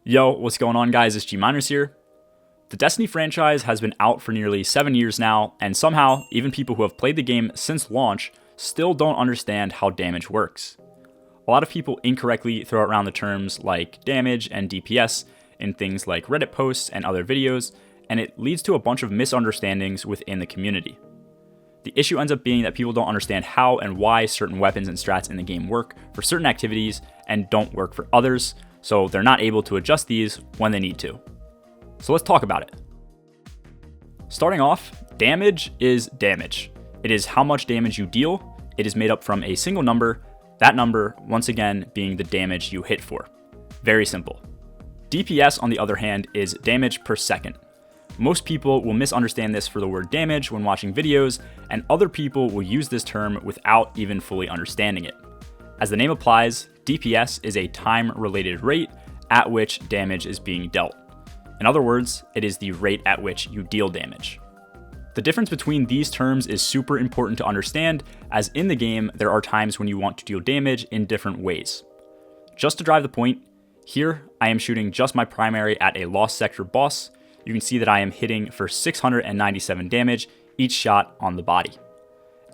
Yo, what's going on, guys? It's G Miners here. The Destiny franchise has been out for nearly 7 years now, and somehow, even people who have played the game since launch still don't understand how damage works. A lot of people incorrectly throw around the terms like damage and DPS in things like Reddit posts and other videos, and it leads to a bunch of misunderstandings within the community. The issue ends up being that people don't understand how and why certain weapons and strats in the game work for certain activities and don't work for others, so they're not able to adjust these when they need to. So let's talk about it. Starting off, damage is damage. It is how much damage you deal. It is made up from a single number, that number, once again, being the damage you hit for. Very simple. DPS, on the other hand, is damage per second. Most people will misunderstand this for the word damage when watching videos, and other people will use this term without even fully understanding it. As the name applies, DPS is a time-related rate at which damage is being dealt. In other words, it is the rate at which you deal damage. The difference between these terms is super important to understand, as in the game, there are times when you want to deal damage in different ways. Just to drive the point, here I am shooting just my primary at a Lost Sector boss. You can see that I am hitting for 697 damage each shot on the body.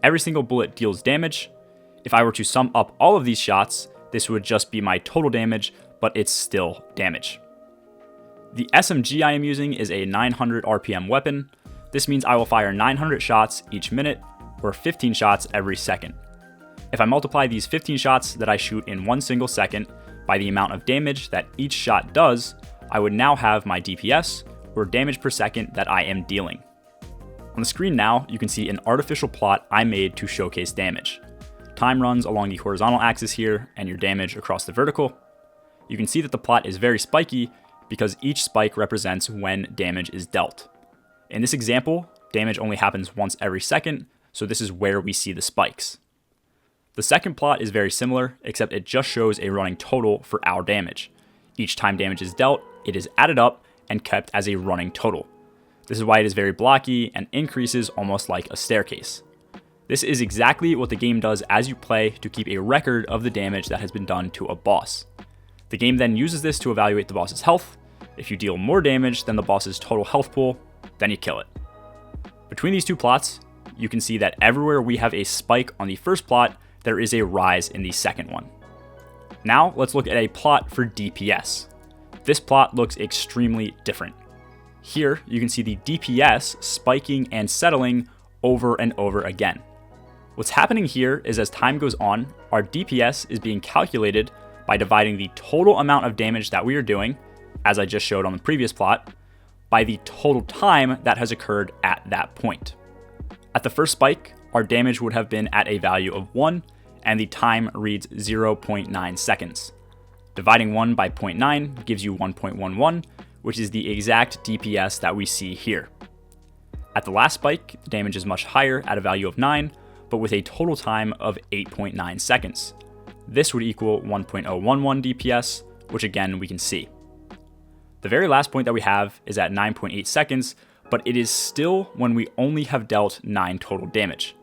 Every single bullet deals damage. If I were to sum up all of these shots, this would just be my total damage, but it's still damage. The SMG I am using is a 900 RPM weapon. This means I will fire 900 shots each minute, or 15 shots every second. If I multiply these 15 shots that I shoot in 1 single second by the amount of damage that each shot does, I would now have my DPS, or damage per second, that I am dealing. On the screen now, you can see an artificial plot I made to showcase damage. Time runs along the horizontal axis here, and your damage across the vertical. You can see that the plot is very spiky because each spike represents when damage is dealt. In this example, damage only happens once every second, so this is where we see the spikes. The second plot is very similar, except it just shows a running total for our damage. Each time damage is dealt, it is added up and kept as a running total. This is why it is very blocky and increases almost like a staircase. This is exactly what the game does as you play to keep a record of the damage that has been done to a boss. The game then uses this to evaluate the boss's health. If you deal more damage than the boss's total health pool, then you kill it. Between these two plots, you can see that everywhere we have a spike on the first plot, there is a rise in the second one. Now let's look at a plot for DPS. This plot looks extremely different. Here you can see the DPS spiking and settling over and over again. What's happening here is as time goes on, our DPS is being calculated by dividing the total amount of damage that we are doing, as I just showed on the previous plot, by the total time that has occurred at that point. At the first spike, our damage would have been at a value of 1, and the time reads 0.9 seconds. Dividing 1 by 0.9 gives you 1.11, which is the exact DPS that we see here. At the last spike, the damage is much higher at a value of 9, but with a total time of 8.9 seconds. This would equal 1.011 DPS, which again we can see. The very last point that we have is at 9.8 seconds, but it is still when we only have dealt 9 total damage.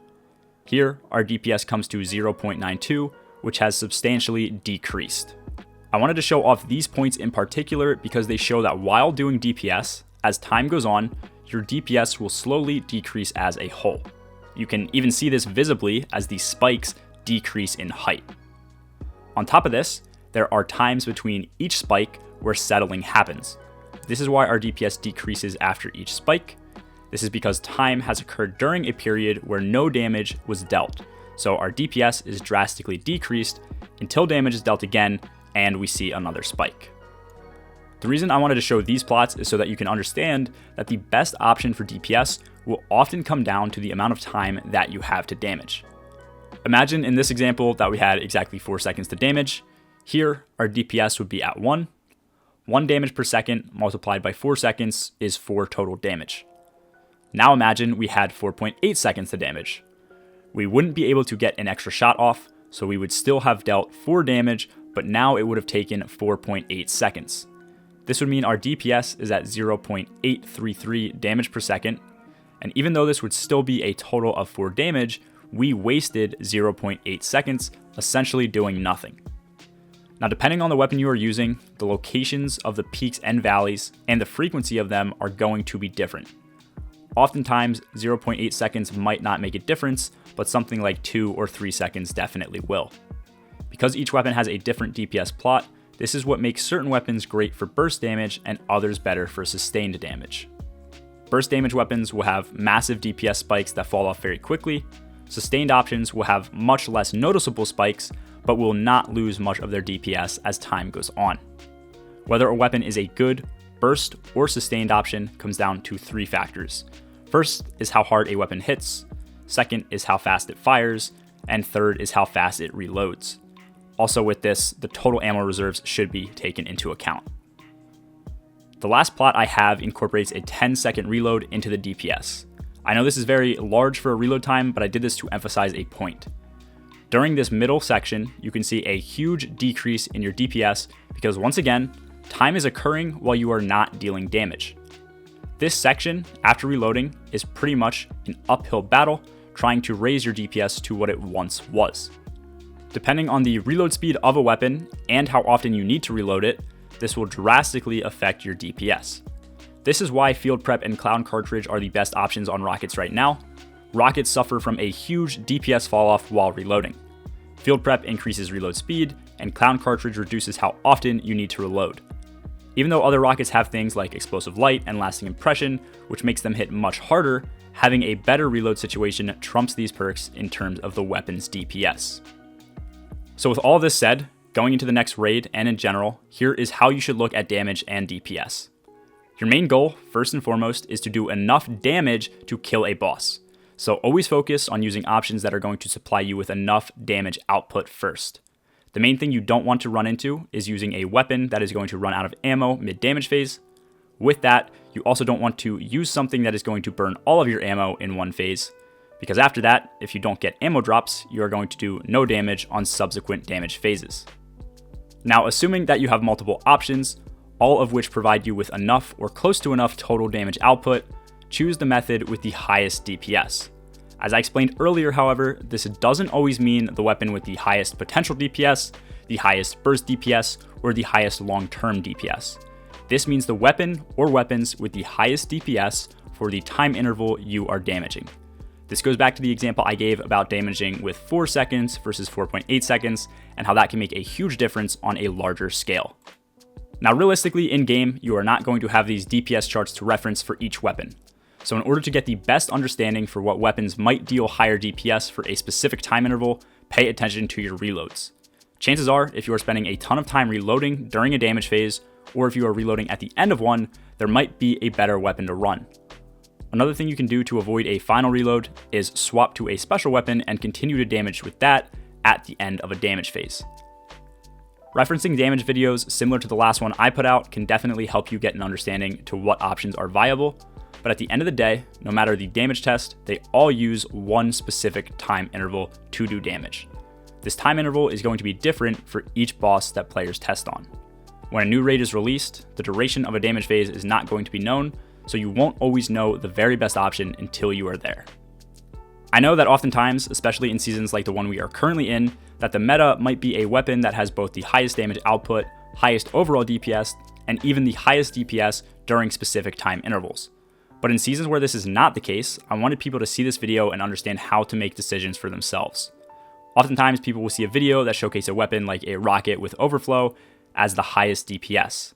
Here, our DPS comes to 0.92, which has substantially decreased. I wanted to show off these points in particular because they show that while doing DPS, as time goes on, your DPS will slowly decrease as a whole. You can even see this visibly as the spikes decrease in height. On top of this, there are times between each spike where settling happens. This is why our DPS decreases after each spike. This is because time has occurred during a period where no damage was dealt, so our DPS is drastically decreased until damage is dealt again and we see another spike. The reason I wanted to show these plots is so that you can understand that the best option for DPS will often come down to the amount of time that you have to damage. Imagine in this example that we had exactly 4 seconds to damage. Here, our DPS would be at 1. 1 damage per second multiplied by 4 seconds is 4 total damage. Now imagine we had 4.8 seconds to damage. We wouldn't be able to get an extra shot off, so we would still have dealt 4 damage, but now it would have taken 4.8 seconds. This would mean our DPS is at 0.833 damage per second, and even though this would still be a total of 4 damage, we wasted 0.8 seconds, essentially doing nothing. Now, depending on the weapon you are using, the locations of the peaks and valleys and the frequency of them are going to be different. Oftentimes, 0.8 seconds might not make a difference, but something like 2 or 3 seconds definitely will. Because each weapon has a different DPS plot, this is what makes certain weapons great for burst damage and others better for sustained damage. Burst damage weapons will have massive DPS spikes that fall off very quickly. Sustained options will have much less noticeable spikes, but will not lose much of their DPS as time goes on. Whether a weapon is a good, burst, or sustained option comes down to 3 factors. First is how hard a weapon hits, second is how fast it fires, and third is how fast it reloads. Also with this, the total ammo reserves should be taken into account. The last plot I have incorporates a 10-second reload into the DPS. I know this is very large for a reload time, but I did this to emphasize a point. During this middle section, you can see a huge decrease in your DPS because once again, time is occurring while you are not dealing damage. This section, after reloading, is pretty much an uphill battle trying to raise your DPS to what it once was. Depending on the reload speed of a weapon and how often you need to reload it, this will drastically affect your DPS. This is why Field Prep and Clown Cartridge are the best options on rockets right now. Rockets suffer from a huge DPS falloff while reloading. Field Prep increases reload speed, and Clown Cartridge reduces how often you need to reload. Even though other rockets have things like Explosive Light and Lasting Impression, which makes them hit much harder, having a better reload situation trumps these perks in terms of the weapon's DPS. So with all this said, going into the next raid and in general, here is how you should look at damage and DPS. Your main goal, first and foremost, is to do enough damage to kill a boss. So always focus on using options that are going to supply you with enough damage output first. The main thing you don't want to run into is using a weapon that is going to run out of ammo mid-damage phase. With that, you also don't want to use something that is going to burn all of your ammo in one phase, because after that, if you don't get ammo drops, you are going to do no damage on subsequent damage phases. Now, assuming that you have multiple options, all of which provide you with enough or close to enough total damage output, choose the method with the highest DPS. As I explained earlier, however, this doesn't always mean the weapon with the highest potential DPS, the highest burst DPS, or the highest long-term DPS. This means the weapon or weapons with the highest DPS for the time interval you are damaging. This goes back to the example I gave about damaging with 4 seconds versus 4.8 seconds, and how that can make a huge difference on a larger scale. Now, realistically, in-game, you are not going to have these DPS charts to reference for each weapon. So in order to get the best understanding for what weapons might deal higher DPS for a specific time interval, pay attention to your reloads. Chances are, if you are spending a ton of time reloading during a damage phase, or if you are reloading at the end of one, there might be a better weapon to run. Another thing you can do to avoid a final reload is swap to a special weapon and continue to damage with that at the end of a damage phase. Referencing damage videos similar to the last one I put out can definitely help you get an understanding to what options are viable, but at the end of the day, no matter the damage test, they all use one specific time interval to do damage. This time interval is going to be different for each boss that players test on. When a new raid is released, the duration of a damage phase is not going to be known, so you won't always know the very best option until you are there. I know that oftentimes, especially in seasons like the one we are currently in, that the meta might be a weapon that has both the highest damage output, highest overall DPS, and even the highest DPS during specific time intervals. But in seasons where this is not the case, I wanted people to see this video and understand how to make decisions for themselves. Oftentimes, people will see a video that showcases a weapon like a rocket with overflow as the highest DPS.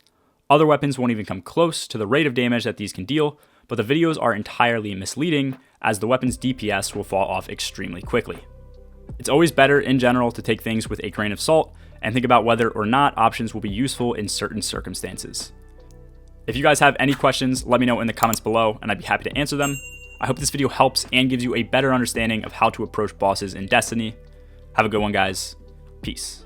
Other weapons won't even come close to the rate of damage that these can deal, but the videos are entirely misleading as the weapon's DPS will fall off extremely quickly. It's always better in general to take things with a grain of salt and think about whether or not options will be useful in certain circumstances. If you guys have any questions, let me know in the comments below and I'd be happy to answer them. I hope this video helps and gives you a better understanding of how to approach bosses in Destiny. Have a good one, guys. Peace.